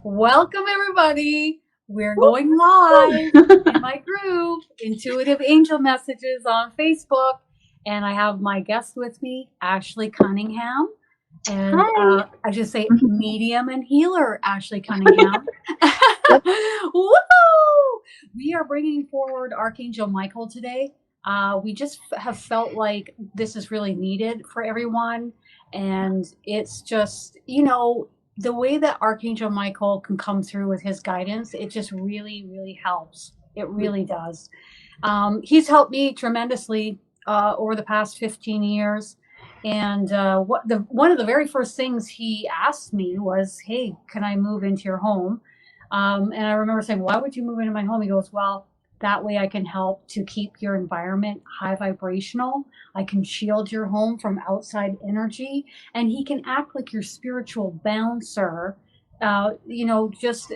Welcome, everybody. We're going live in my group, Intuitive Angel Messages on Facebook. And I have my guest with me, Ashley Cunningham. And I should say medium and healer, Ashley Cunningham. Woo! We are bringing forward Archangel Michael today. We just have felt like this is really needed for everyone. And it's just, the way that Archangel Michael can come through with his guidance, it just really, really helps. It really does. He's helped me tremendously over the past 15 years. And one of the very first things he asked me was, "Hey, can I move into your home?" And I remember saying, "Why would you move into my home?" He goes, "Well, that way I can help to keep your environment high vibrational. I can shield your home from outside energy." And he can act like your spiritual bouncer, just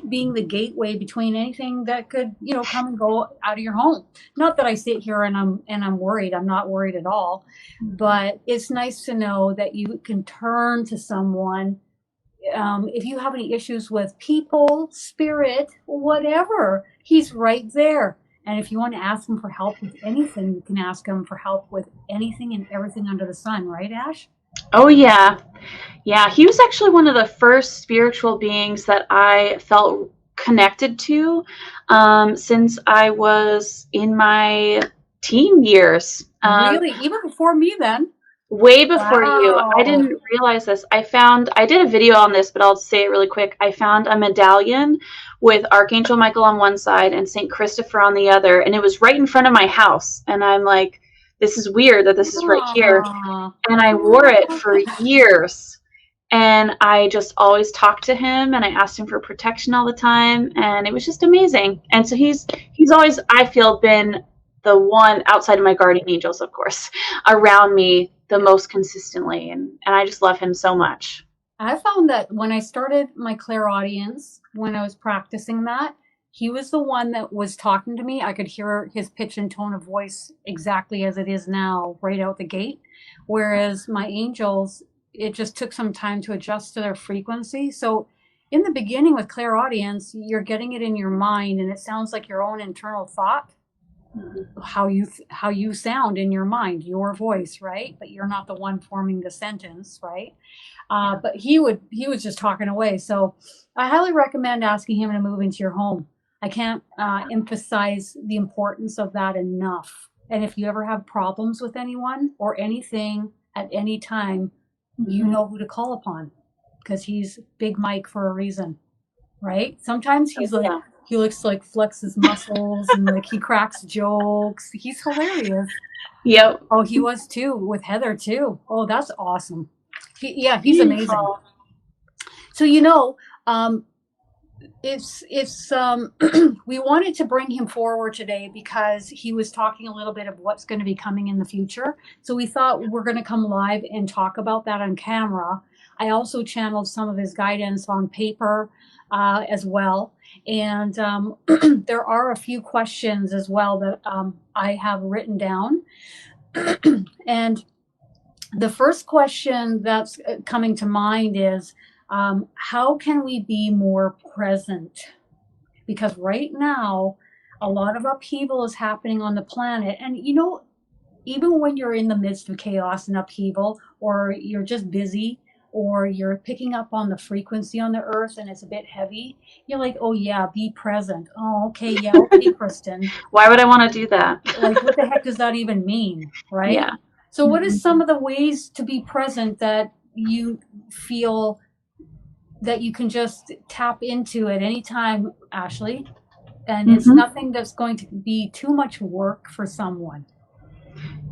being the gateway between anything that could, come and go out of your home. Not that I sit here and I'm worried. I'm not worried at all. But it's nice to know that you can turn to someone if you have any issues with people, spirit, whatever, he's right there. And if you want to ask him for help with anything, you can ask him for help with anything and everything under the sun. Right, Ash? Oh, yeah. Yeah, he was actually one of the first spiritual beings that I felt connected to since I was in my teen years. Really? Even before me then? Way before you. I didn't realize this. I did a video on this, but I'll say it really quick. I found a medallion with Archangel Michael on one side and St. Christopher on the other, and it was right in front of my house. And I'm like, this is weird that this is right here. And I wore it for years. And I just always talked to him, and I asked him for protection all the time, and it was just amazing. And so he's always, I feel, been the one outside of my guardian angels, of course, around me the most consistently, and I just love him so much. I found that when I started my clairaudience, when I was practicing that, he was the one that was talking to me. I could hear his pitch and tone of voice exactly as it is now, right out the gate. Whereas my angels, it just took some time to adjust to their frequency. So in the beginning with clairaudience, you're getting it in your mind, and it sounds like your own internal thought. How you sound in your mind, your voice, right? But you're not the one forming the sentence, right? But he was just talking away. So I highly recommend asking him to move into your home. I can't emphasize the importance of that enough. And if you ever have problems with anyone or anything at any time, you know who to call upon, because he's Big Mike for a reason, right? Sometimes he's like, he looks like flex his muscles and like he cracks jokes. He's hilarious. Yep. Oh, he was too with Heather too. Oh, that's awesome. He's amazing. So it's we wanted to bring him forward today because he was talking a little bit of what's going to be coming in the future. So we thought we're going to come live and talk about that on camera. I also channeled some of his guidance on paper as well. And there are a few questions as well that I have written down. And the first question that's coming to mind is, how can we be more present? Because right now, a lot of upheaval is happening on the planet. And, even when you're in the midst of chaos and upheaval, or you're just busy, or you're picking up on the frequency on the earth and it's a bit heavy, you're like, oh yeah, be present. Oh, okay, yeah, okay, Kristin. Why would I want to do that? Like, what the heck does that even mean, right? Yeah. So what is some of the ways to be present that you feel that you can just tap into at any time, Ashley? And it's nothing that's going to be too much work for someone.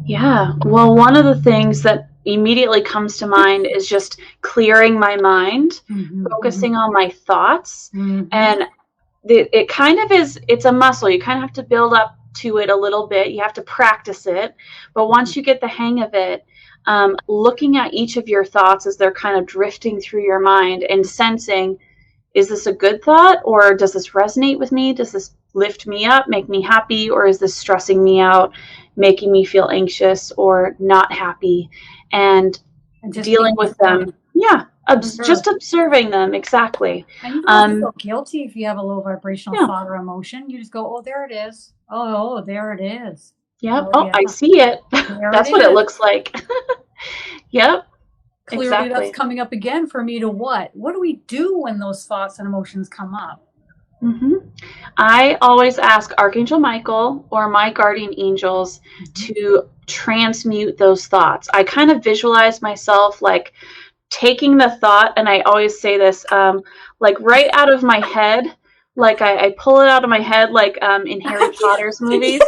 Yeah. Well, one of the things that immediately comes to mind is just clearing my mind, focusing on my thoughts. And it kind of is, it's a muscle. You kind of have to build up to it a little bit. You have to practice it. But once you get the hang of it, looking at each of your thoughts as they're kind of drifting through your mind and sensing, is this a good thought, or does this resonate with me? Does this lift me up, make me happy, or is this stressing me out, making me feel anxious or not happy? And dealing with them. Yeah. Just observing them, exactly. And you don't have to feel guilty if you have a low vibrational Yeah. thought or emotion. You just go, oh, there it is. Oh, there it is. Yep. Oh, yeah. I see it. That's what it looks like. Yep. Clearly, Exactly. that's coming up again for me to what? What do we do when those thoughts and emotions come up? I always ask Archangel Michael or my guardian angels to transmute those thoughts. I kind of visualize myself like taking the thought, and I always say this, like right out of my head, like I pull it out of my head, like in Harry Potter's movies.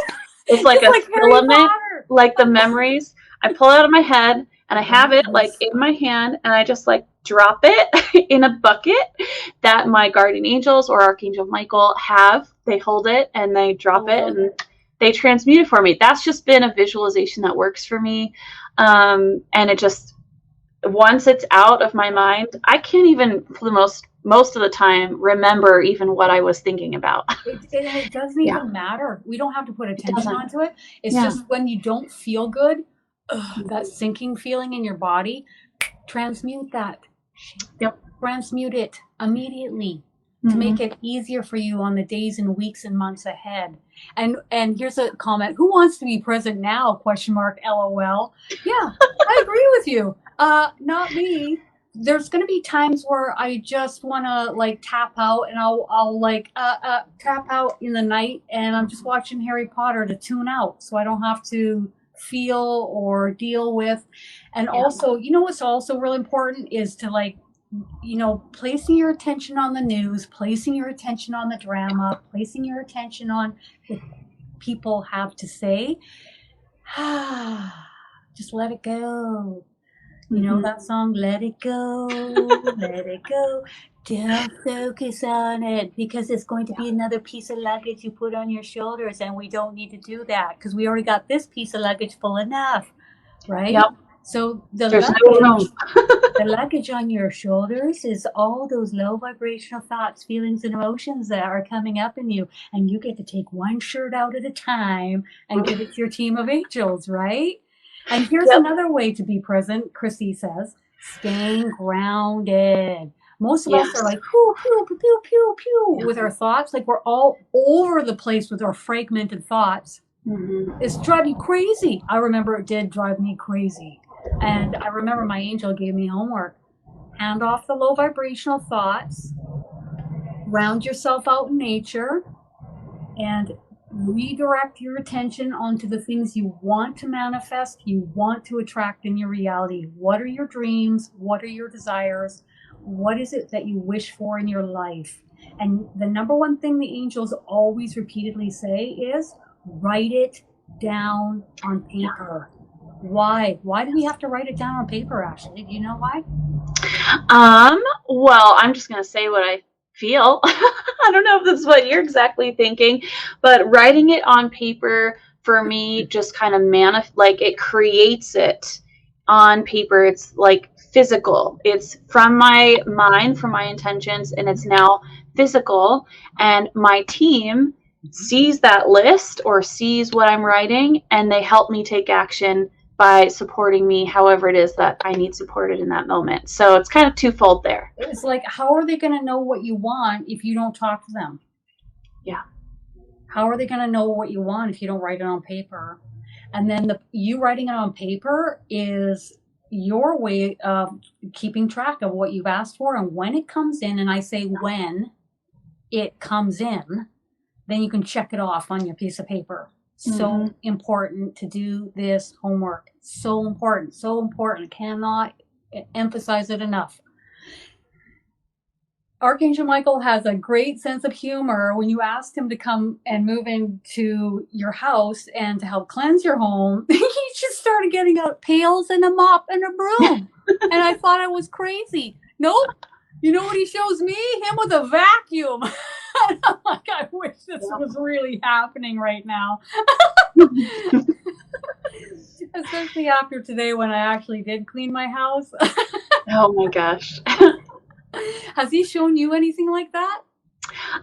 It's like a filament, like the memories. I pull it out of my head, and I have it like in my hand, and I just like drop it in a bucket that my guardian angels or Archangel Michael have. They hold it and they drop it and they transmute it for me. That's just been a visualization that works for me. And it just, once it's out of my mind, I can't even, for the most of the time, remember even what I was thinking about. It doesn't even matter. We don't have to put attention onto it. It's just when you don't feel good, that sinking feeling in your body, transmute that. Transmute it immediately to make it easier for you on the days and weeks and months ahead. And here's a comment: who wants to be present now? ? LOL. Yeah, I agree with you. Not me. There's going to be times where I just want to like tap out, and I'll like tap out in the night, and I'm just watching Harry Potter to tune out, so I don't have to feel or deal with. And also, you know what's also really important is to like, you know, placing your attention on the news, placing your attention on the drama, placing your attention on what people have to say. Just let it go. You know that song, Let It Go, let it go. Don't focus on it, because it's going to be another piece of luggage you put on your shoulders, and we don't need to do that because we already got this piece of luggage full enough, right? Yep. So the luggage on your shoulders is all those low vibrational thoughts, feelings, and emotions that are coming up in you, and you get to take one shirt out at a time and give it to your team of angels, right? And here's another way to be present, Chrissy says, staying grounded. Most of us are like, pew, pew, pew, pew, pew, pew, with our thoughts. Like we're all over the place with our fragmented thoughts. It's driving you crazy. I remember it did drive me crazy. And I remember my angel gave me homework. Hand off the low vibrational thoughts. Ground yourself out in nature. And redirect your attention onto the things you want to manifest, you want to attract in your reality. What are your dreams? What are your desires? What is it that you wish for in your life? And the number one thing the angels always repeatedly say is write it down on paper. Why? Why do we have to write it down on paper, Ashley? Do you know why? Well, I'm just going to say what I feel. I don't know if this is what you're exactly thinking, but writing it on paper for me just kind of like it creates it on paper. It's like physical. It's from my mind, from my intentions, and it's now physical. And my team sees that list or sees what I'm writing, and they help me take action by supporting me however it is that I need supported in that moment. So it's kind of twofold there. It's like, how are they going to know what you want if you don't talk to them? Yeah. How are they going to know what you want if you don't write it on paper? And then you writing it on paper is your way of keeping track of what you've asked for. And when it comes in, and I say when it comes in, then you can check it off on your piece of paper. So important to do this homework. So important. So important. Cannot emphasize it enough. Archangel Michael has a great sense of humor. When you asked him to come and move into your house and to help cleanse your home, he just started getting out pails and a mop and a broom. And I thought I was crazy. Nope. You know what he shows me? Him with a vacuum. I'm like, I wish this was really happening right now. Especially after today when I actually did clean my house. Oh my gosh. Has he shown you anything like that?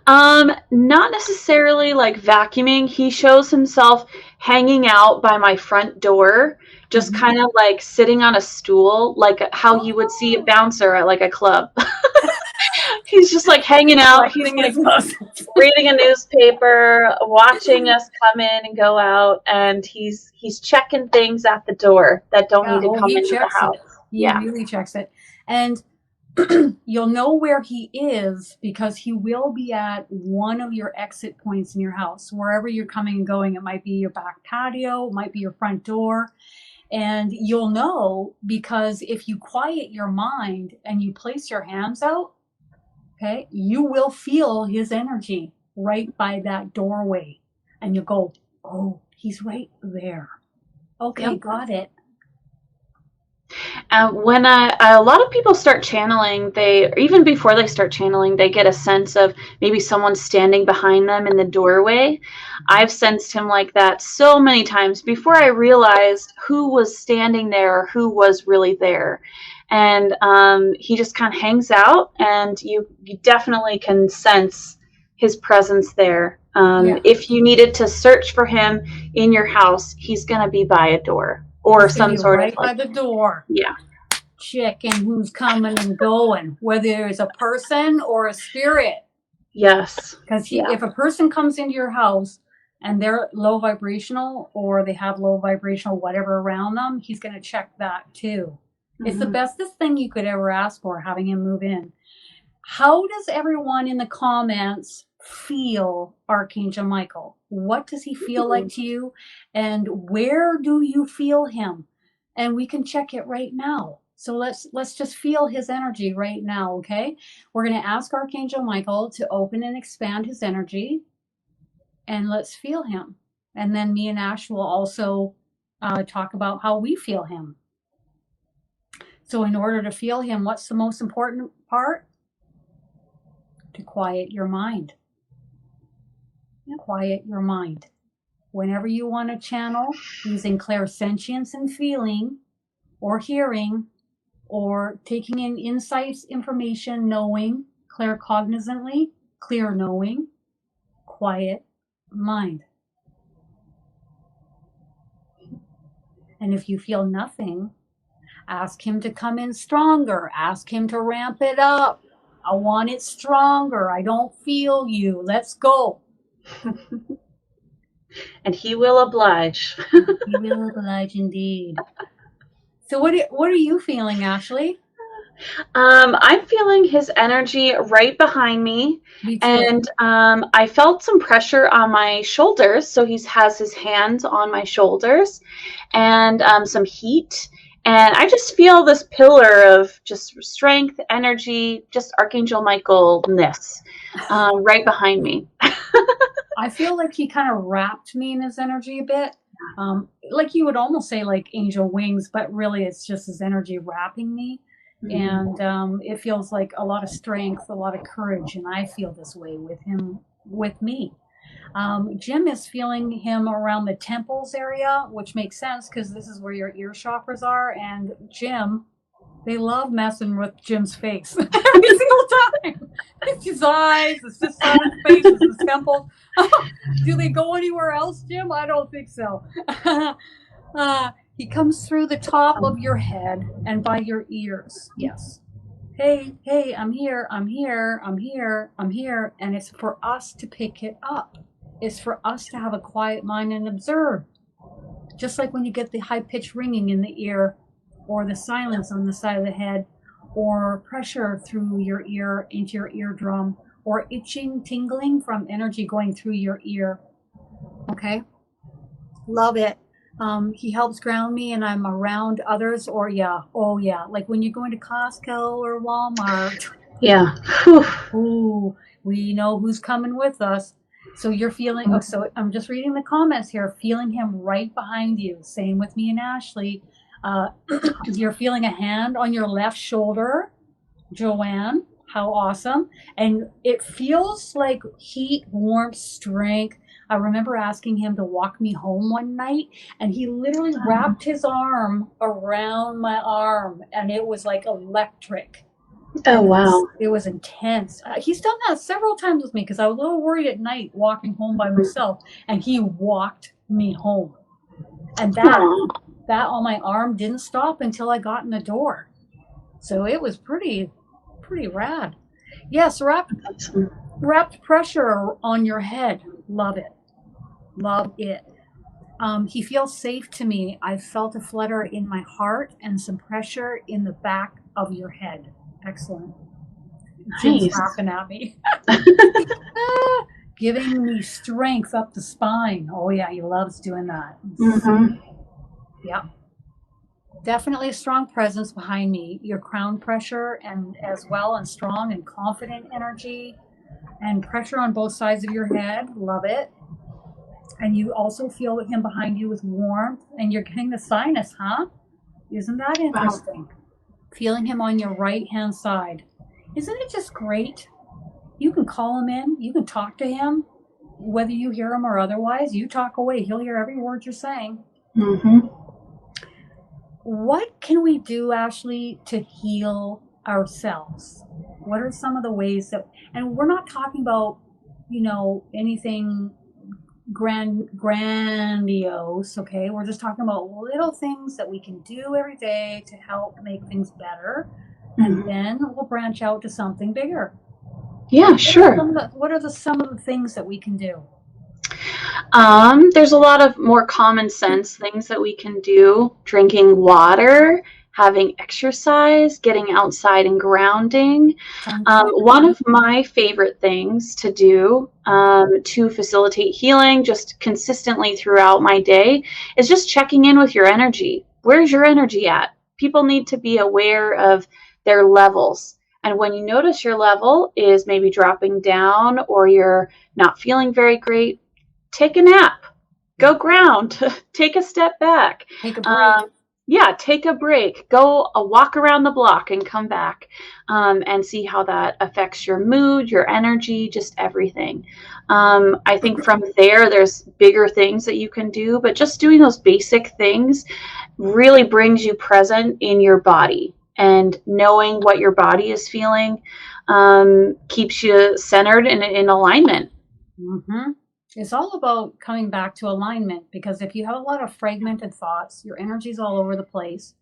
Not necessarily like vacuuming. He shows himself hanging out by my front door, just kind of like sitting on a stool, like how you would see a bouncer at like a club. He's just like hanging out. He's like reading a newspaper, watching us come in and go out, and he's checking things at the door that don't need to come into the house. He really checks it. And you'll know where he is because he will be at one of your exit points in your house, wherever you're coming and going. It might be your back patio, it might be your front door. And you'll know because if you quiet your mind and you place your hands out, okay, you will feel his energy right by that doorway. And you go, oh, he's right there. Okay, got it. When a lot of people start channeling, even before they start channeling, they get a sense of maybe someone standing behind them in the doorway. I've sensed him like that so many times before I realized who was standing there or who was really there. And he just kind of hangs out, and you definitely can sense his presence there. If you needed to search for him in your house, he's going to be by a door. Or some sort right of like, by the door. Yeah. Checking who's coming and going, whether it's a person or a spirit. Yes. Because if a person comes into your house and they're low vibrational or they have low vibrational whatever around them, he's going to check that too. It's the bestest thing you could ever ask for, having him move in. How does everyone in the comments feel Archangel Michael? What does he feel like to you? And where do you feel him? And we can check it right now. So let's just feel his energy right now, okay? We're going to ask Archangel Michael to open and expand his energy. And let's feel him. And then me and Ash will also talk about how we feel him. So in order to feel him, what's the most important part? To quiet your mind. Quiet your mind. Whenever you want to channel using clairsentience and feeling or hearing or taking in insights, information, knowing, claircognizantly, clear knowing, quiet mind. And if you feel nothing, ask him to come in stronger. Ask him to ramp it up. I want it stronger. I don't feel you. Let's go. And he will oblige. He will oblige indeed. So what are you feeling, Ashley? I'm feeling his energy right behind me. Me too. And I felt some pressure on my shoulders. So he has his hands on my shoulders and some heat. And I just feel this pillar of just strength, energy, just Archangel Michael-ness right behind me. I feel like he kind of wrapped me in his energy a bit. Like you would almost say like angel wings, but really it's just his energy wrapping me. And it feels like a lot of strength, a lot of courage. And I feel this way with him, with me. Jim is feeling him around the temples area, which makes sense because this is where your ear chakras are. And Jim, they love messing with Jim's face every single time. It's his eyes, it's just on his face, it's his temples. Do they go anywhere else, Jim? I don't think so. He comes through the top of your head and by your ears. Yes. Hey, I'm here. And it's for us to pick it up. It's for us to have a quiet mind and observe. Just like when you get the high-pitched ringing in the ear or the silence on the side of the head or pressure through your ear into your eardrum or itching, tingling from energy going through your ear. Okay? Love it. He helps ground me and I'm around others like when you're going to Costco or Walmart. Yeah. Ooh, we know who's coming with us. So you're feeling, so I'm just reading the comments here, feeling him right behind you. Same with me and Ashley. You're feeling a hand on your left shoulder, Joanne. How awesome. And it feels like heat, warmth, strength. I remember asking him to walk me home one night, and he literally wrapped his arm around my arm, and it was like electric. Oh, wow. It was intense. He's done that several times with me because I was a little worried at night walking home by myself, and he walked me home. And that on my arm didn't stop until I got in the door. So it was pretty rad. Yes, wrapped pressure on your head. Love it. Love it. He feels safe to me. I felt a flutter in my heart and some pressure in the back of your head. Excellent. Jim's Nice. laughing at me. Giving me strength up the spine. Oh yeah, he loves doing that. Yeah. Definitely a strong presence behind me. Your crown pressure and as well, and strong and confident energy and pressure on both sides of your head. Love it. And you also feel him behind you with warmth, and you're getting the sinus, huh? Isn't that interesting? Wow. Feeling him on your right hand side. Isn't it just great? You can call him in, you can talk to him, whether you hear him or otherwise. You talk away, he'll hear every word you're saying. What can we do, Ashley, to heal ourselves? What are some of the ways that, and we're not talking about, anything grandiose, okay? We're just talking about little things that we can do every day to help make things better, and then we'll branch out to something bigger. Yeah, sure. What are some of the things that we can do? There's a lot of more common sense things that we can do. Drinking water, having exercise, getting outside and grounding. One of my favorite things to do to facilitate healing just consistently throughout my day is just checking in with your energy. Where's your energy at? People need to be aware of their levels. And when you notice your level is maybe dropping down or you're not feeling very great, take a nap, go ground, take a step back. Take a break. Take a break. Go a walk around the block and come back and see how that affects your mood, your energy, just everything. I think from there's bigger things that you can do, but just doing those basic things really brings you present in your body. And knowing what your body is feeling keeps you centered and in alignment. It's all about coming back to alignment, because if you have a lot of fragmented thoughts, your energy's all over the place.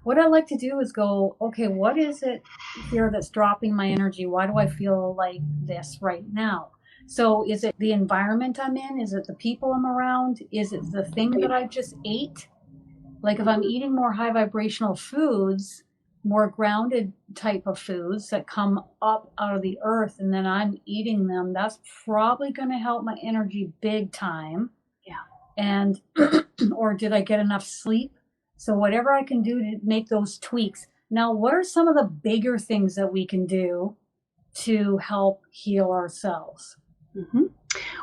What I like to do is go, okay, what is it here that's dropping my energy? Why do I feel like this right now? So is it the environment I'm in? Is it the people I'm around? Is it the thing that I just ate? Like if I'm eating more high vibrational foods, more grounded type of foods that come up out of the earth, and then I'm eating them, that's probably going to help my energy big time. Yeah. And or did I get enough sleep? So whatever I can do to make those tweaks. Now, what are some of the bigger things that we can do to help heal ourselves?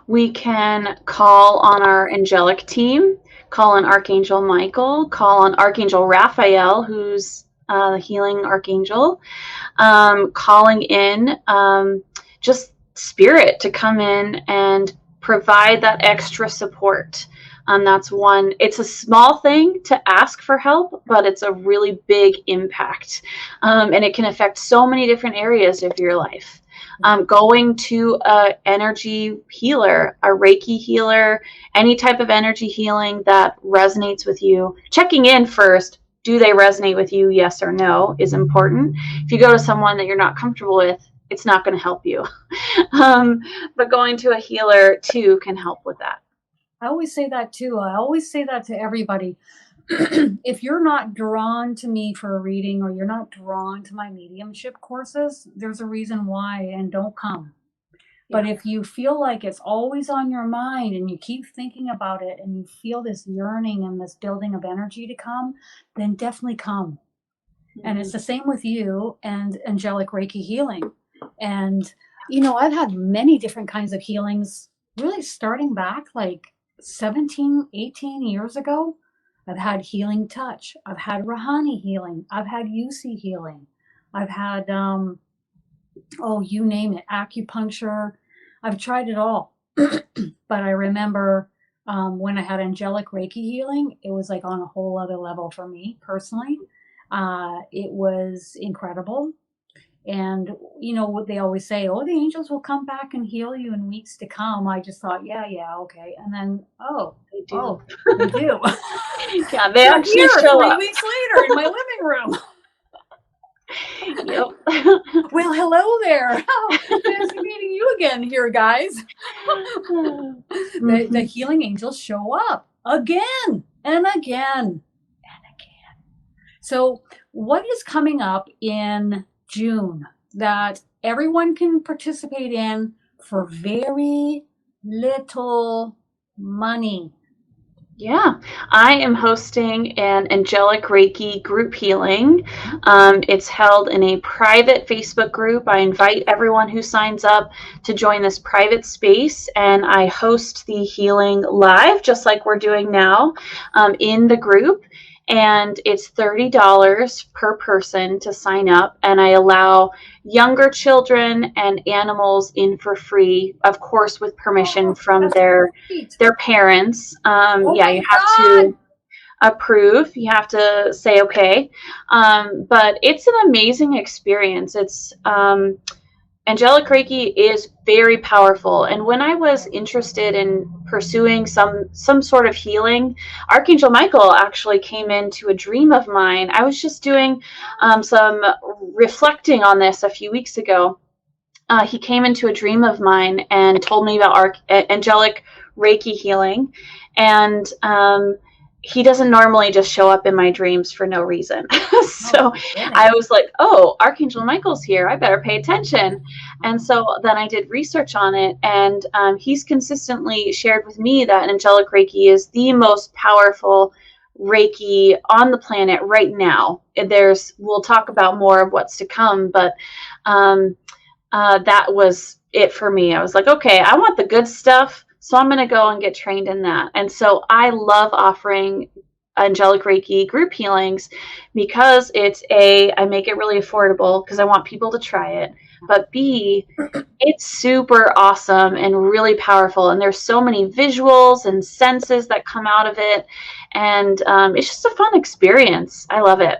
We can call on our angelic team, call on Archangel Michael, call on Archangel Raphael, who's the healing archangel, calling in just spirit to come in and provide that extra support. That's one. It's a small thing to ask for help, but it's a really big impact, and it can affect so many different areas of your life. Going to an energy healer, a Reiki healer, any type of energy healing that resonates with you. Checking in first. Do they resonate with you? Yes or no is important. If you go to someone that you're not comfortable with, it's not going to help you. But going to a healer too can help with that. I always say that too. I always say that to everybody. If you're not drawn to me for a reading, or you're not drawn to my mediumship courses, there's a reason why, and don't come. But if you feel like it's always on your mind and you keep thinking about it and you feel this yearning and this building of energy to come, then definitely come. And it's the same with you and angelic Reiki healing. And, I've had many different kinds of healings, really starting back like 17, 18 years ago. I've had healing touch. I've had Rahani healing. I've had UC healing. I've had, you name it, acupuncture. I've tried it all. But I remember when I had angelic Reiki healing, it was like on a whole other level for me personally. It was incredible. And you know what they always say, oh, the angels will come back and heal you in weeks to come. I just thought, yeah, okay. And then, They do. they do. Yeah, they They're actually here show 3 up. weeks later in my living room. Yep. Well, hello there. Oh, fancy meeting you again here, guys. The healing angels show up again and again and again. So, what is coming up in June that everyone can participate in for very little money? Yeah, I am hosting an Angelic Reiki group healing. It's held in a private Facebook group. I invite everyone who signs up to join this private space, and I host the healing live, just like we're doing now, in the group. And it's $30 per person to sign up, and I allow younger children and animals in for free, of course, with permission from their parents. Yeah, you have to approve. You have to say okay. But it's an amazing experience. It's Angelic Reiki is very powerful. And when I was interested in pursuing some sort of healing, Archangel Michael actually came into a dream of mine. I was just doing some reflecting on this a few weeks ago. He came into a dream of mine and told me about Angelic Reiki healing. And he doesn't normally just show up in my dreams for no reason. So I was like, oh, Archangel Michael's here. I better pay attention. And so then I did research on it. And he's consistently shared with me that Angelic Reiki is the most powerful Reiki on the planet right now. We'll talk about more of what's to come, but that was it for me. I was like, okay, I want the good stuff, so I'm going to go and get trained in that. And so I love offering Angelic Reiki group healings because I make it really affordable because I want people to try it. But B, it's super awesome and really powerful. And there's so many visuals and senses that come out of it. And it's just a fun experience. I love it.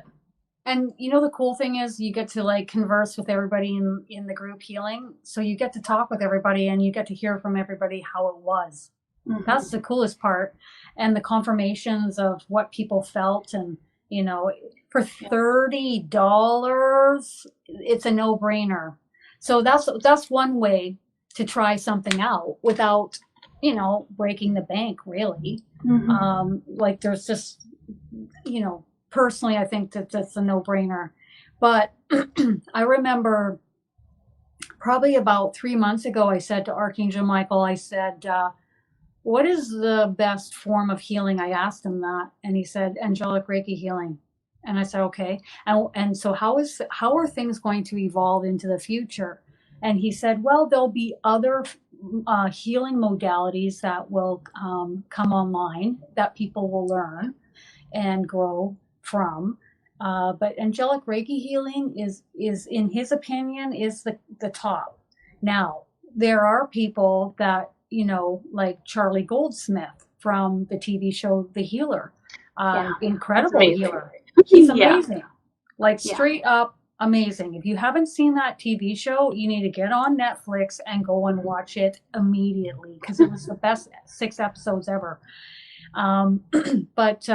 And you know, the cool thing is you get to like converse with everybody in the group healing. So you get to talk with everybody and you get to hear from everybody how it was. Mm-hmm. That's the coolest part. And the confirmations of what people felt. And, you know, for $30, it's a no-brainer. So that's one way to try something out without, you know, breaking the bank, really. Mm-hmm. Like there's just, you know, personally, I think that's a no-brainer. But I remember probably about 3 months ago, I said to Archangel Michael, I said, what is the best form of healing? I asked him that. And he said, Angelic Reiki healing. And I said, okay. And so how are things going to evolve into the future? And he said, well, there'll be other healing modalities that will come online that people will learn and grow from. But Angelic Reiki healing is in his opinion, is the top. Now, there are people that, you know, like Charlie Goldsmith from the TV show The Healer. Incredible healer. He's amazing. Like straight up amazing. If you haven't seen that TV show, you need to get on Netflix and go and watch it immediately because it was the best 6 episodes ever. But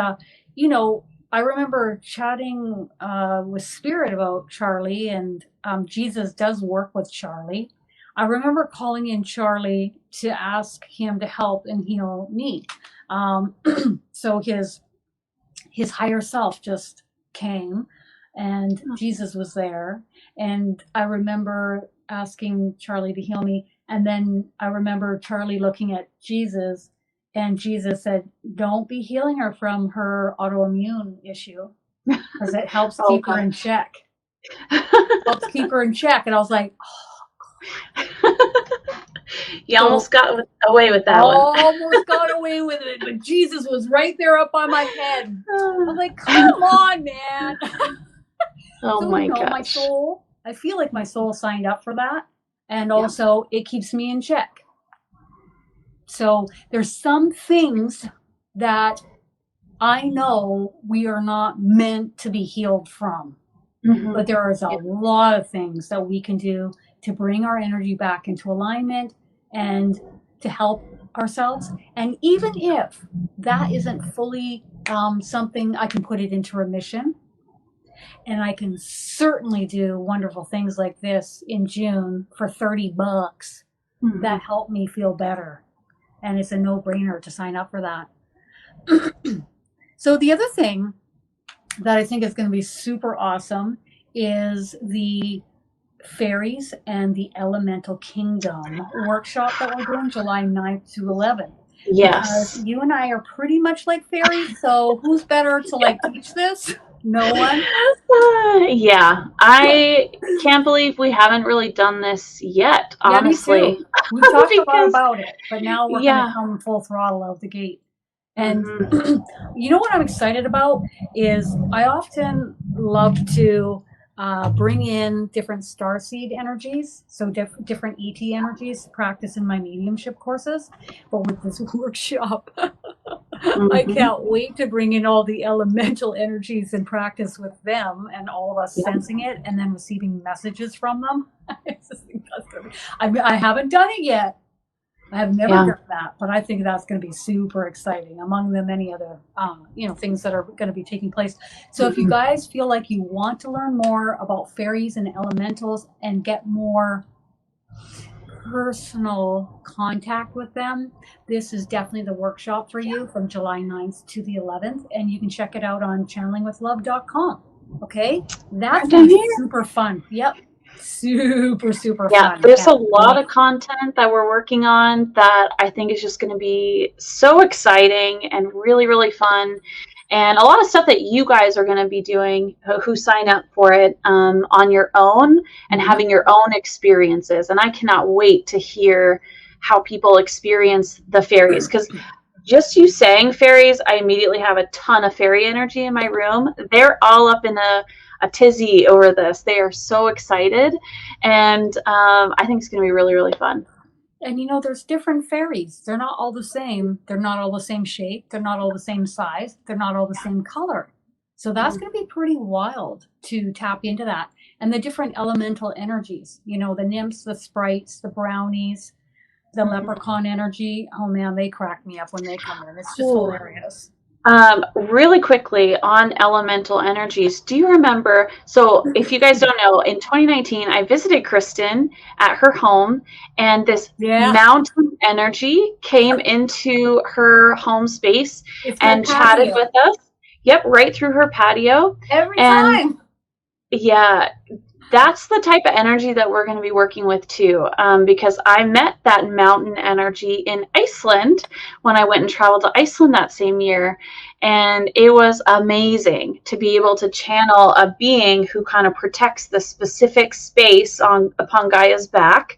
you know, I remember chatting with Spirit about Charlie, and Jesus does work with Charlie. I remember calling in Charlie to ask him to help and heal me. So his higher self just came, and Jesus was there. And I remember asking Charlie to heal me. And then I remember Charlie looking at Jesus, and Jesus said, don't be healing her from her autoimmune issue because it helps keep her in check. Helps keep her in check. And I was like, You almost got away with that one. Almost got away with it, but Jesus was right there up on my head. I was like, come on, man. My gosh. My soul, I feel like my soul signed up for that. And also it keeps me in check. So there's some things that I know we are not meant to be healed from. But there is a lot of things that we can do to bring our energy back into alignment and to help ourselves. And even if that isn't fully something, I can put it into remission. And I can certainly do wonderful things like this in June for $30 that help me feel better. And it's a no-brainer to sign up for that. So the other thing that I think is going to be super awesome is the Fairies and the Elemental Kingdom workshop that we're doing July 9th to 11th. Yes. Because you and I are pretty much like fairies, so who's better to like teach this? No one. Yeah, I can't believe we haven't really done this yet, honestly. Yeah, me too. We've talked a lot about it, but now we're going to come full throttle out the gate. And you know what I'm excited about is I often love to bring in different starseed energies, so different ET energies to practice in my mediumship courses. But with this workshop, I can't wait to bring in all the elemental energies and practice with them and all of us sensing it and then receiving messages from them. I just think that's gonna be, I haven't done it yet. I have never done that, but I think that's going to be super exciting among the many other, things that are going to be taking place. So if you guys feel like you want to learn more about fairies and elementals and get more personal contact with them, this is definitely the workshop for you from July 9th to the 11th. And you can check it out on channelingwithlove.com. Okay. That's going to be super fun. Yep. Super fun. Yeah, there's a lot of content that we're working on that I think is just going to be so exciting and really, really fun. And a lot of stuff that you guys are going to be doing who sign up for it on your own and having your own experiences. And I cannot wait to hear how people experience the fairies, because just you saying fairies, I immediately have a ton of fairy energy in my room. They're all up in a tizzy over this. They are so excited, and I think it's going to be really, really fun. And there's different fairies. They're not all the same. They're not all the same shape. They're not all the same size. They're not all the same color. So that's going to be pretty wild to tap into that. And the different elemental energies, the nymphs, the sprites, the brownies, the leprechaun energy. Oh man, they crack me up when they come in. It's just hilarious. Really quickly on elemental energies, do you remember, so if you guys don't know, in 2019 I visited Kristin at her home, and this mountain energy came into her home space and chatted with us. Yep, right through her patio. Every time. Yeah, that's the type of energy that we're going to be working with too, because I met that mountain energy in Iceland when I went and traveled to Iceland that same year, and it was amazing to be able to channel a being who kind of protects the specific space upon Gaia's back.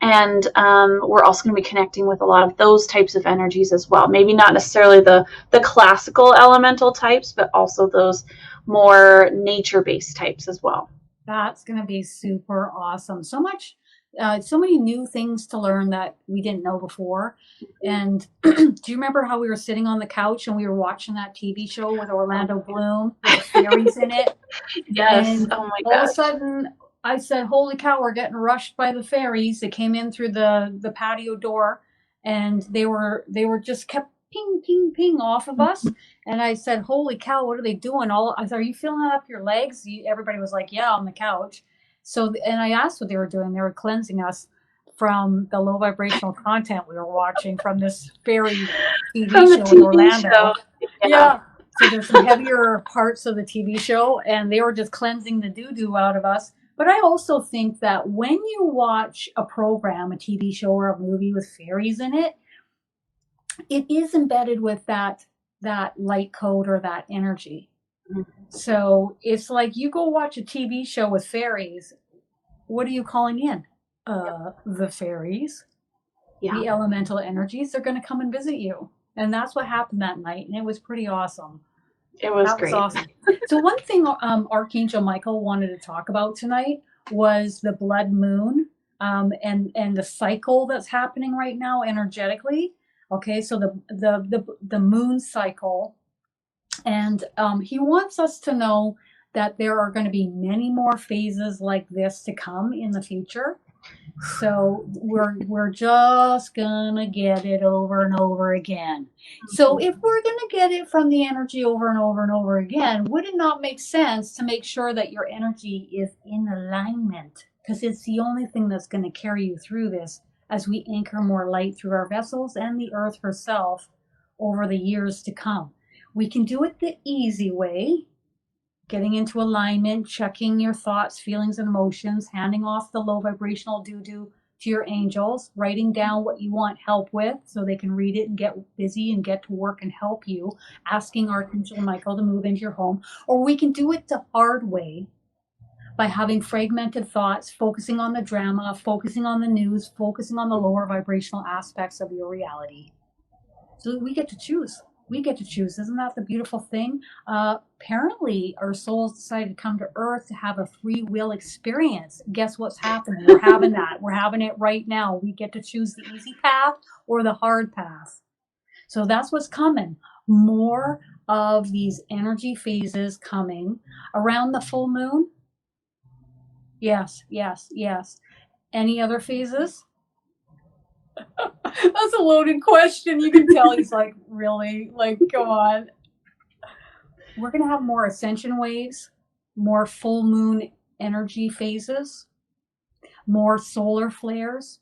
And we're also going to be connecting with a lot of those types of energies as well. Maybe not necessarily the classical elemental types, but also those more nature-based types as well. That's going to be super awesome. So many new things to learn that we didn't know before. And do you remember how we were sitting on the couch and we were watching that TV show with Orlando Bloom with the fairies in it? Yes. And oh my gosh. All of a sudden, I said, holy cow, we're getting rushed by the fairies. They came in through the patio door, and they were just kept ping, ping, ping off of us. And I said, holy cow, what are they doing? I said, are you feeling it up your legs? Everybody was like, yeah, on the couch. So, and I asked what they were doing. They were cleansing us from the low vibrational content we were watching from this fairy TV show in Orlando. Yeah. So there's some heavier parts of the TV show, and they were just cleansing the doo-doo out of us. But I also think that when you watch a program, a TV show or a movie with fairies in it, it is embedded with that light code or that energy. So it's like you go watch a TV show with fairies. What are you calling in? The fairies, the elemental energies. They're going to come and visit you. And that's what happened that night. And it was pretty awesome. It was great. Awesome. So one thing Archangel Michael wanted to talk about tonight was the blood moon and the cycle that's happening right now energetically. Okay, so the moon cycle, and he wants us to know that there are going to be many more phases like this to come in the future. So we're just gonna get it over and over again. So if we're gonna get it from the energy over and over and over again, would it not make sense to make sure that your energy is in alignment? Because it's the only thing that's going to carry you through this as we anchor more light through our vessels and the earth herself over the years to come. We can do it the easy way, getting into alignment, checking your thoughts, feelings, and emotions, handing off the low vibrational doo-doo to your angels, writing down what you want help with so they can read it and get busy and get to work and help you, asking Archangel Michael to move into your home. Or we can do it the hard way by having fragmented thoughts, focusing on the drama, focusing on the news, focusing on the lower vibrational aspects of your reality. So we get to choose. We get to choose. Isn't that the beautiful thing? Apparently, our souls decided to come to Earth to have a free will experience. Guess what's happening? We're having that. We're having it right now. We get to choose the easy path or the hard path. So that's what's coming. More of these energy phases coming around the full moon. Yes, yes, yes. Any other phases? That's a loaded question. You can tell he's like, really? Like, come on. We're going to have more ascension waves, more full moon energy phases, more solar flares,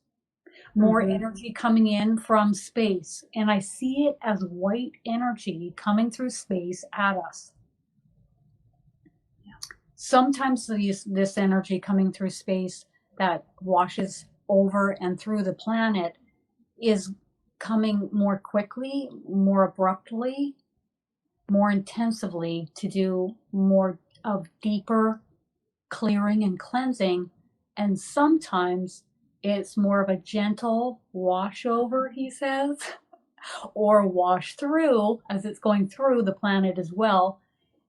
more energy coming in from space. And I see it as white energy coming through space at us. Sometimes this energy coming through space that washes over and through the planet is coming more quickly, more abruptly, more intensively to do more of deeper clearing and cleansing. And sometimes it's more of a gentle wash over, he says, or wash through as it's going through the planet as well,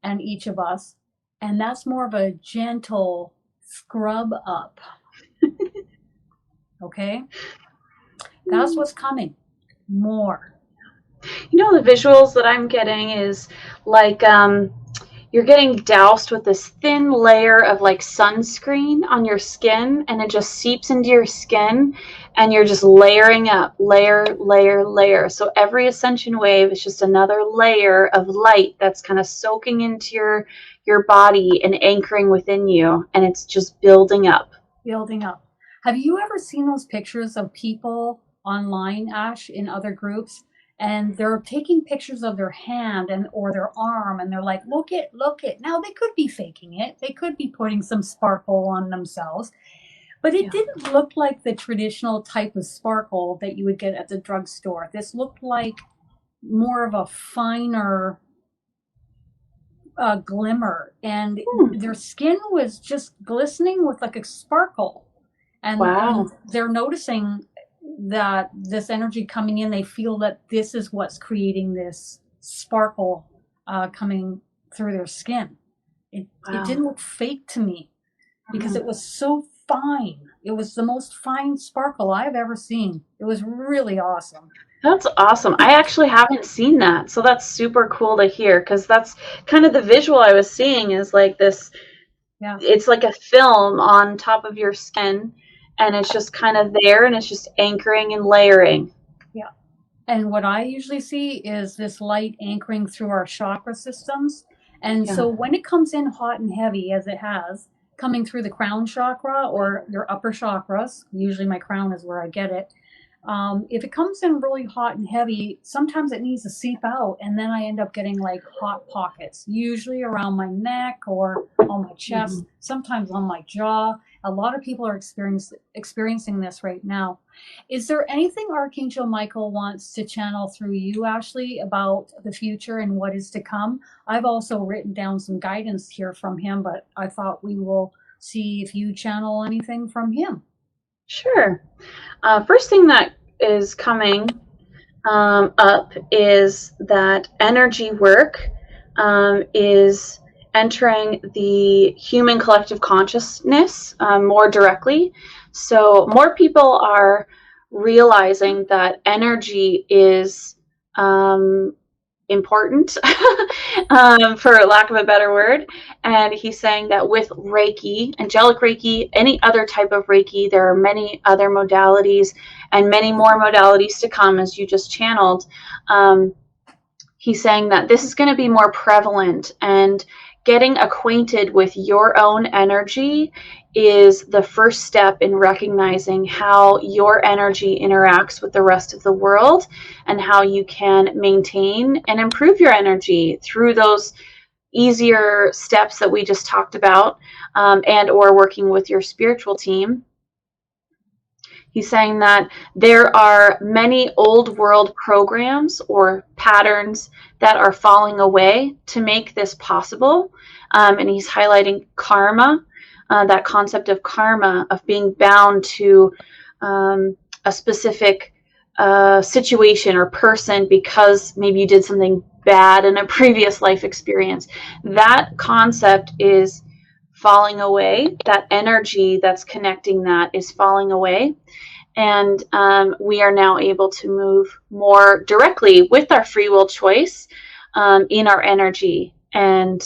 and each of us. And that's more of a gentle scrub up. Okay? That's what's coming. More. You know, the visuals that I'm getting is like you're getting doused with this thin layer of like sunscreen on your skin, and it just seeps into your skin, and you're just layering up, layer, layer, layer. So every ascension wave is just another layer of light that's kind of soaking into your body and anchoring within you, and it's just building up. Building up. Have you ever seen those pictures of people online, Ash, in other groups, and they're taking pictures of their hand and or their arm, and they're like, look it. Now they could be faking it. They could be putting some sparkle on themselves, but it didn't look like the traditional type of sparkle that you would get at the drugstore. This looked like more of a finer glimmer, and their skin was just glistening with like a sparkle. And, and they're noticing that this energy coming in, they feel that this is what's creating this sparkle coming through their skin. It didn't look fake to me because it was so fine. It was the most fine sparkle I've ever seen. It was really awesome. That's awesome. I actually haven't seen that. So that's super cool to hear, because that's kind of the visual I was seeing is like this. Yeah. It's like a film on top of your skin, and it's just kind of there, and it's just anchoring and layering. Yeah. And what I usually see is this light anchoring through our chakra systems. And so when it comes in hot and heavy, as it has, coming through the crown chakra or your upper chakras, usually my crown is where I get it. If it comes in really hot and heavy, sometimes it needs to seep out, and then I end up getting like hot pockets, usually around my neck or on my chest, sometimes on my jaw. A lot of people are experiencing this right now. Is there anything Archangel Michael wants to channel through you, Ashley, about the future and what is to come? I've also written down some guidance here from him, but I thought we will see if you channel anything from him. Sure. First thing that is coming up is that energy work is entering the human collective consciousness more directly. So more people are realizing that energy is important, for lack of a better word. And he's saying that with Reiki, angelic Reiki, any other type of Reiki, there are many other modalities and many more modalities to come, as you just channeled. He's saying that this is going to be more prevalent, and getting acquainted with your own energy is the first step in recognizing how your energy interacts with the rest of the world, and how you can maintain and improve your energy through those easier steps that we just talked about, and or working with your spiritual team. He's saying that there are many old world programs or patterns that are falling away to make this possible. And he's highlighting karma, that concept of karma, of being bound to a specific situation or person because maybe you did something bad in a previous life experience. That concept is falling away. That energy that's connecting that is falling away. And we are now able to move more directly with our free will choice in our energy. And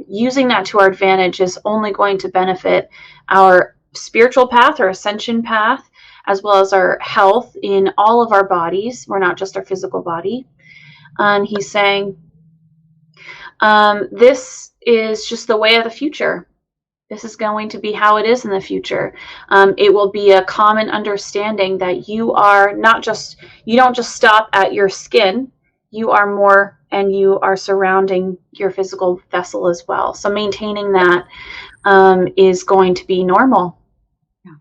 using that to our advantage is only going to benefit our spiritual path or ascension path, as well as our health in all of our bodies. We're not just our physical body. And he's saying, this is just the way of the future. This is going to be how it is in the future. It will be a common understanding that you don't just stop at your skin. You are more, and you are surrounding your physical vessel as well. So maintaining that is going to be normal. Yeah.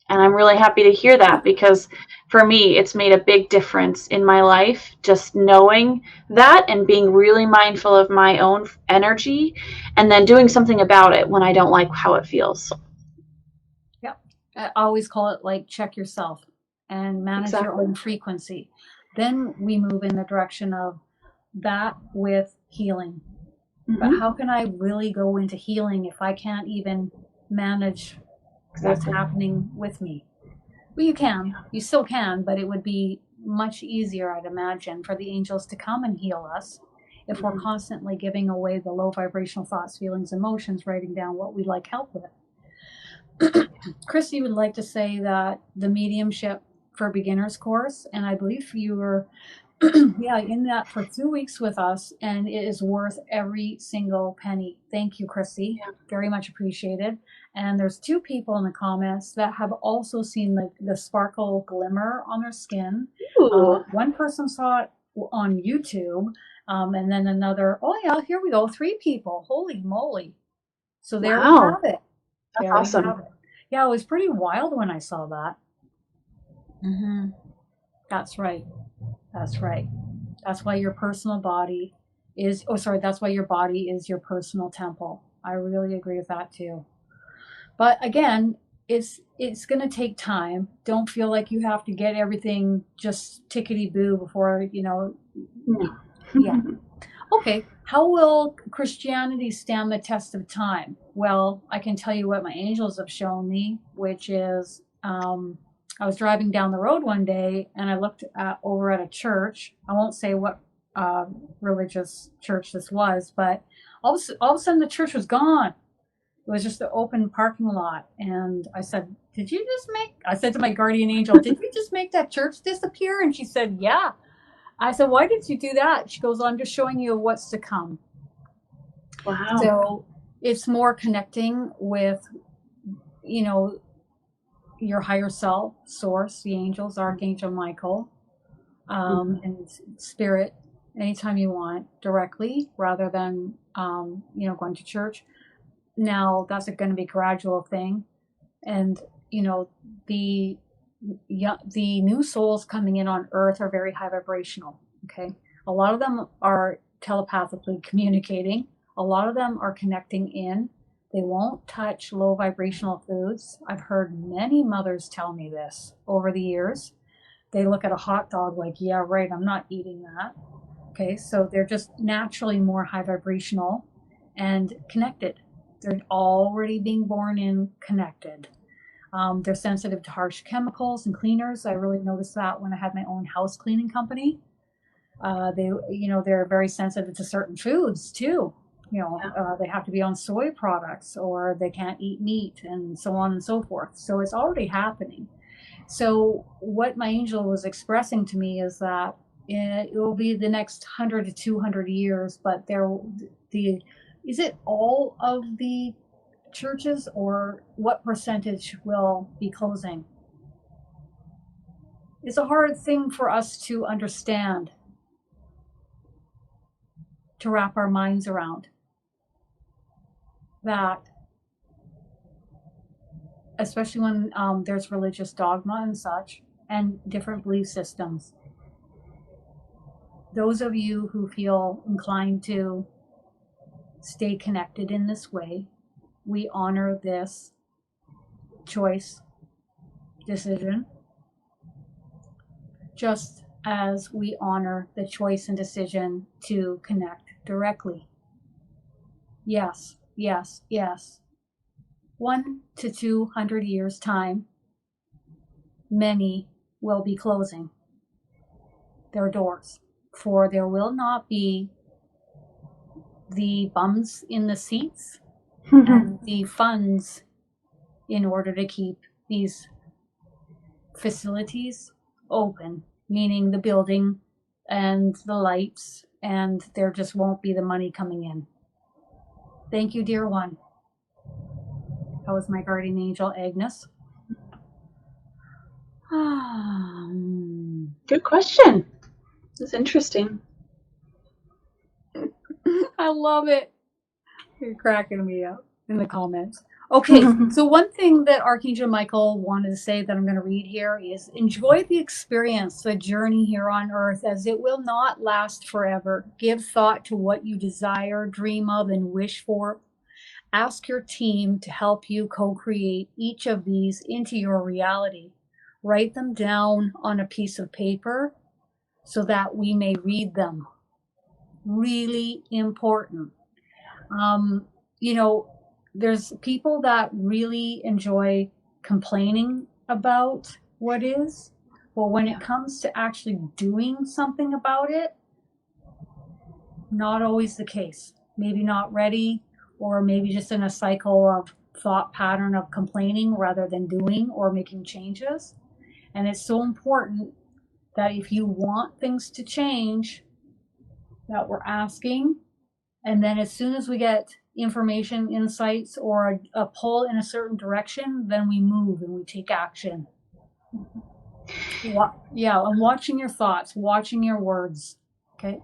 And I'm really happy to hear that, because for me, it's made a big difference in my life, just knowing that and being really mindful of my own energy, and then doing something about it when I don't like how it feels. Yep. I always call it like check yourself and manage your own frequency. Then we move in the direction of that with healing. But how can I really go into healing if I can't even manage what's happening with me? Well, you still can, but it would be much easier, I'd imagine, for the angels to come and heal us if we're constantly giving away the low vibrational thoughts, feelings, emotions, writing down what we'd like help with. Christy would like to say that the Mediumship for Beginners course, and I believe you were in that for 2 weeks with us, and it is worth every single penny. Thank you, Christy. Yeah. Very much appreciated. And there's 2 people in the comments that have also seen the sparkle glimmer on their skin. One person saw it on YouTube, and then another, here we go, 3 people. Holy moly. So there we have it. That's awesome. Yeah, it was pretty wild when I saw that. That's right. That's right. That's why your personal body is, that's why your body is your personal temple. I really agree with that too. But again, it's going to take time. Don't feel like you have to get everything just tickety-boo before, No. Yeah. Okay. How will Christianity stand the test of time? Well, I can tell you what my angels have shown me, which is, I was driving down the road one day and I looked over at a church. I won't say what religious church this was, but all of a sudden the church was gone. It was just an open parking lot. And I said, I said to my guardian angel, did you just make that church disappear? And she said, yeah. I said, why did you do that? She goes, I'm just showing you what's to come. Wow. So it's more connecting with, your higher self, source, the angels, Archangel Michael, and spirit, anytime you want, directly, rather than, going to church. Now, that's going to be a gradual thing. And, the new souls coming in on Earth are very high vibrational, okay? A lot of them are telepathically communicating. A lot of them are connecting in. They won't touch low vibrational foods. I've heard many mothers tell me this over the years. They look at a hot dog like, yeah, right, I'm not eating that. Okay, so they're just naturally more high vibrational and connected. They're already being born in connected. They're sensitive to harsh chemicals and cleaners. I really noticed that when I had my own house cleaning company. They're very sensitive to certain foods too. They have to be on soy products, or they can't eat meat, and so on and so forth. So it's already happening. So what my angel was expressing to me is that it will be the next 100 to 200 years, but is it all of the churches, or what percentage will be closing? It's a hard thing for us to understand, to wrap our minds around that, especially when there's religious dogma and such, and different belief systems. Those of you who feel inclined to stay connected in this way, we honor this choice, decision, just as we honor the choice and decision to connect directly. Yes, yes, yes. 1 to 200 years' time, many will be closing their doors, for there will not be the bums in the seats and the funds in order to keep these facilities open, meaning the building and the lights, and there just won't be the money coming in. Thank you, dear one. That was my guardian angel, Agnes. Good question. That's interesting. I love it. You're cracking me up in the comments. Okay, so one thing that Archangel Michael wanted to say that I'm going to read here is enjoy the experience, the journey here on earth, as it will not last forever. Give thought to what you desire, dream of, and wish for. Ask your team to help you co-create each of these into your reality. Write them down on a piece of paper so that we may read them. Really important. There's people that really enjoy complaining about what is, but when it comes to actually doing something about it, not always the case. Maybe not ready, or maybe just in a cycle of thought pattern of complaining rather than doing or making changes. And it's so important that if you want things to change, that we're asking, and then as soon as we get information, insights, or a pull in a certain direction, then we move and we take action. Yeah, and watching your thoughts, watching your words. Okay.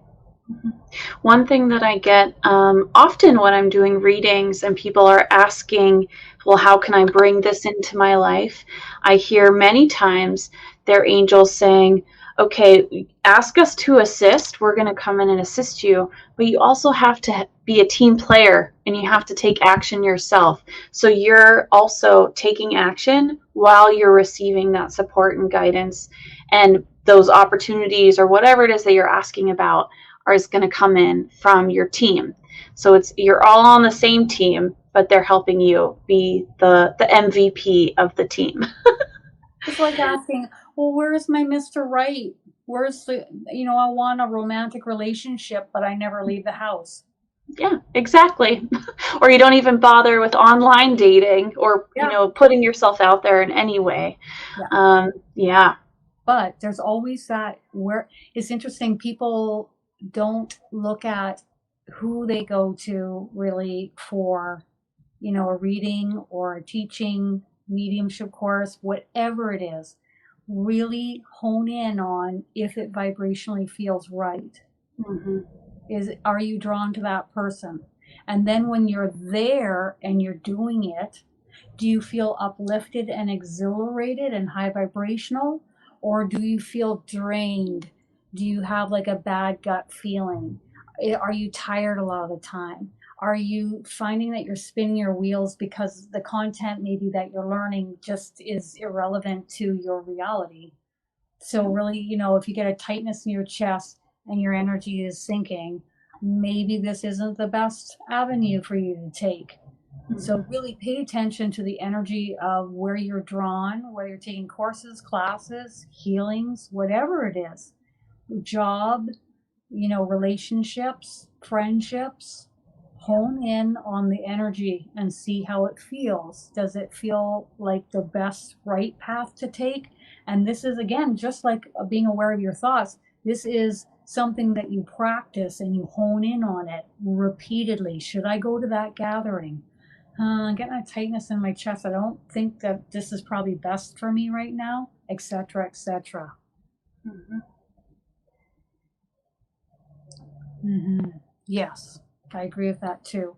One thing that I get often when I'm doing readings and people are asking, well, how can I bring this into my life? I hear many times their angels saying, okay, ask us to assist. We're going to come in and assist you. But you also have to be a team player, and you have to take action yourself. So you're also taking action while you're receiving that support and guidance, and those opportunities or whatever it is that you're asking about is going to come in from your team. So you're all on the same team, but they're helping you be the MVP of the team. It's like asking, well, where's my Mr. Right? Where's I want a romantic relationship, but I never leave the house. Yeah, exactly. Or you don't even bother with online dating or, putting yourself out there in any way. Yeah. But there's always that where it's interesting. People don't look at who they go to really for, a reading or a teaching, mediumship course, whatever it is. Really hone in on if it vibrationally feels right. Mm-hmm. Are you drawn to that person? And then when you're there and you're doing it, do you feel uplifted and exhilarated and high vibrational? Or do you feel drained? Do you have like a bad gut feeling? Are you tired a lot of the time? Are you finding that you're spinning your wheels because the content maybe that you're learning just is irrelevant to your reality? So really, if you get a tightness in your chest and your energy is sinking, maybe this isn't the best avenue for you to take. So really pay attention to the energy of where you're drawn, whether you're taking courses, classes, healings, whatever it is, job, relationships, friendships, hone in on the energy and see how it feels. Does it feel like the best right path to take? And this is, again, just like being aware of your thoughts. This is something that you practice and you hone in on it repeatedly. Should I go to that gathering? I'm getting a tightness in my chest. I don't think that this is probably best for me right now, etc., etc. Yes, I agree with that too.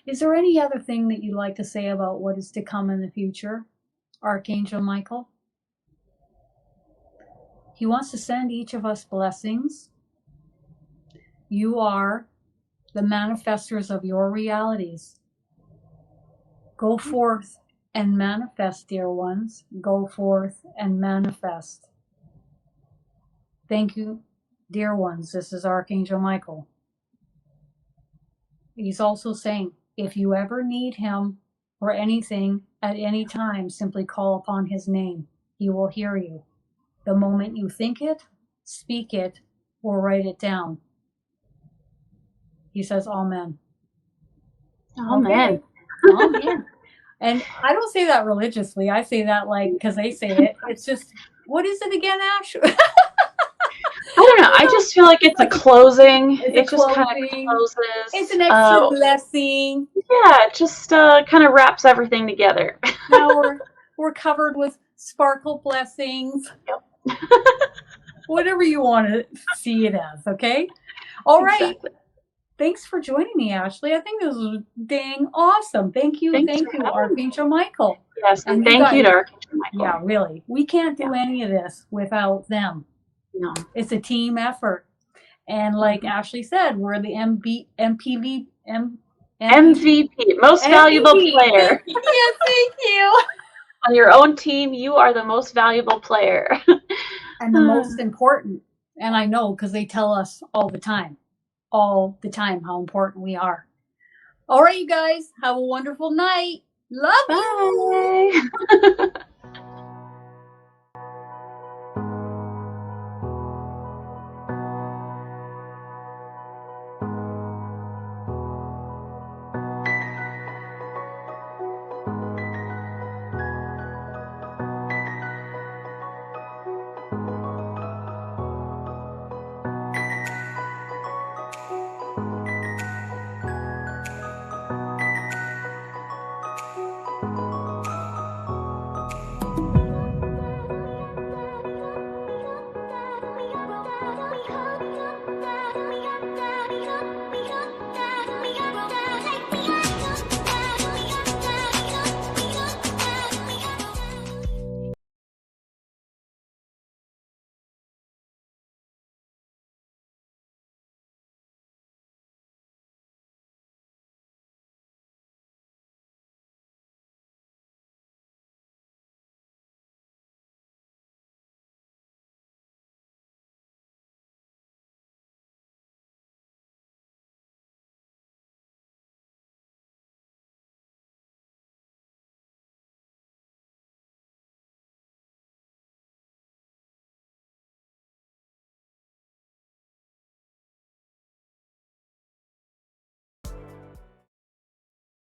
Is there any other thing that you'd like to say about what is to come in the future, Archangel Michael? He wants to send each of us blessings. You are the manifestors of your realities. Go forth and manifest, dear ones. Go forth and manifest. Thank you, dear ones. This is Archangel Michael. He's also saying, if you ever need him for anything at any time, simply call upon his name. He will hear you. The moment you think it, speak it, or write it down. He says, Amen. Amen. Okay. Amen. And I don't say that religiously. I say that because they say it. It's just, what is it again, Ash? I don't know. I just feel like it's a closing. It just kind of closes. It's an extra blessing. Yeah, it just kind of wraps everything together. Now we're covered with sparkle blessings. Yep. Whatever you want to see it as, okay? All right. Exactly. Thanks for joining me, Ashley. I think this was dang awesome. Thank you, Archangel Michael. Yes, and thank you to Archangel Michael. Yeah, really. We can't do any of this without them. No. It's a team effort. And like Ashley said, we're the MVP, most valuable player. Yes, thank you. On your own team, you are the most valuable player. And the most important. And I know because they tell us all the time how important we are. All right, you guys, have a wonderful night. Love you. Bye.